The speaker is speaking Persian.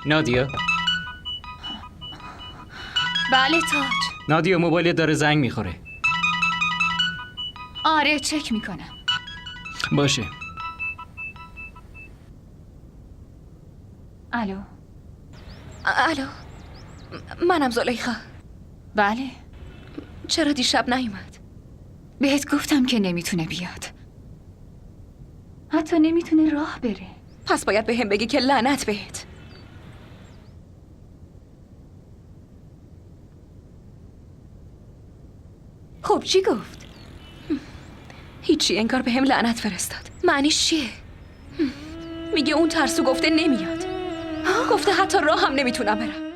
نادیا. بله تاج. نادیا موبایلت داره زنگ میخوره. آره چک میکنم. باشه. الو. الو، منم زلیخا. بله. چرا دیشب نیومد؟ بهت گفتم که نمیتونه بیاد. حتی نمیتونه راه بره. پس باید به هم بگی که لعنت بهت. خب چی گفت؟ هیچی، انگار به هم لعنت فرستاد. معنیش چیه؟ میگه اون ترسو گفته نمیاد. گفته حتی راه هم نمیتونم برم.